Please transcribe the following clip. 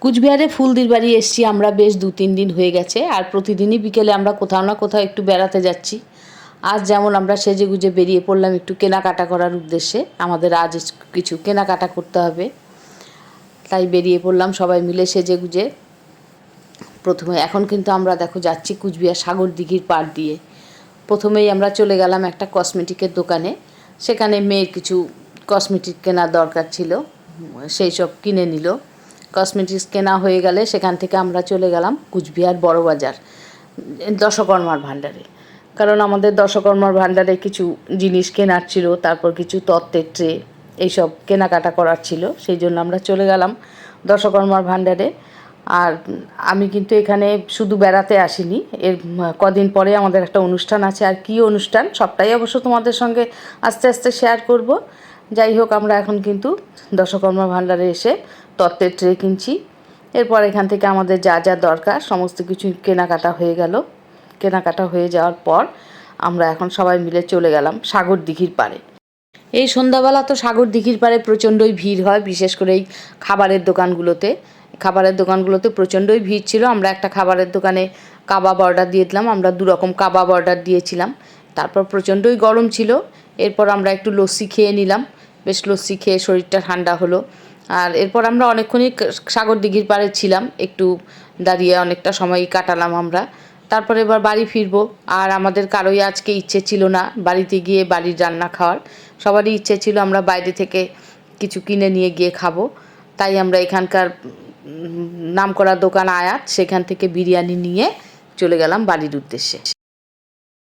কুচবিহারে ফুলদির বাড়ি এসেছি আমরা, বেশ 2-3 দিন হয়ে গেছে। আর প্রতিদিনই বিকেলে আমরা কোথাও না কোথাও একটু বেড়াতে যাচ্ছি। আজ যেমন আমরা সেজেগুজে বেরিয়ে পড়লাম একটু কেনাকাটা করার উদ্দেশ্যে। আমাদের আজ কিছু কেনাকাটা করতে হবে, তাই বেরিয়ে পড়লাম সবাই মিলে সেজেগুজে। প্রথমে এখন কিন্তু আমরা দেখো যাচ্ছি কুচবিহার সাগর দিঘির পাড় দিয়ে। প্রথমেই আমরা চলে গেলাম একটা কসমেটিকের দোকানে। সেখানে মেয়ের কিছু কসমেটিক কেনার দরকার ছিল, সেই সব কিনে নিল। কসমেটিক্স কেনা হয়ে গেলে সেখান থেকে আমরা চলে গেলাম কুচবিহার বড় বাজার দশকর্মার ভাণ্ডারে। কারণ আমাদের দশকর্মার ভাণ্ডারে কিছু জিনিস কেনার ছিল, তারপর কিছু তত্ত্বের ট্রে এইসব কেনাকাটা করার ছিল, সেই জন্য আমরা চলে গেলাম দশকর্মার ভাণ্ডারে। আর আমি কিন্তু এখানে শুধু বেড়াতে আসিনি, এর কদিন পরে আমাদের একটা অনুষ্ঠান আছে। আর কী অনুষ্ঠান সবটাই অবশ্য তোমাদের সঙ্গে আস্তে আস্তে শেয়ার করব। যাই হোক, আমরা এখন কিন্তু দশকর্মা ভাণ্ডারে এসে তত্ত্বের ট্রে কিনছি। এরপর এখান থেকে আমাদের যা যা দরকার সমস্ত কিছু কেনাকাটা হয়ে গেল। কেনাকাটা হয়ে যাওয়ার পর আমরা এখন সবাই মিলে চলে গেলাম সাগর দিঘির পাড়ে। এই সন্ধ্যাবেলা তো সাগর দিঘির পাড়ে প্রচণ্ডই ভিড় হয়, বিশেষ করে এই খাবারের দোকানগুলোতে প্রচণ্ডই ভিড় ছিল। আমরা একটা খাবারের দোকানে কাবাব অর্ডার দিয়ে দিলাম, আমরা 2 রকম কাবাব অর্ডার দিয়েছিলাম। তারপর প্রচণ্ডই গরম ছিল। এরপর আমরা একটু লস্যি খেয়ে নিলাম, বেশ লস্যি খেয়ে শরীরটা ঠান্ডা হলো। আর এরপর আমরা অনেকক্ষণই সাগর দিঘির পাড়ে ছিলাম, একটু দাঁড়িয়ে অনেকটা সময়ই কাটালাম আমরা। তারপরে এবার বাড়ি ফিরবো। আর আমাদের কারোই আজকে ইচ্ছে ছিল না বাড়িতে গিয়ে বাড়ির রান্না খাওয়ার, সবারই ইচ্ছে ছিল আমরা বাইরে থেকে কিছু কিনে নিয়ে গিয়ে খাবো। তাই আমরা এখানকার নামকরা দোকান আয়াত, সেখান থেকে বিরিয়ানি নিয়ে চলে গেলাম বাড়ির উদ্দেশ্যে।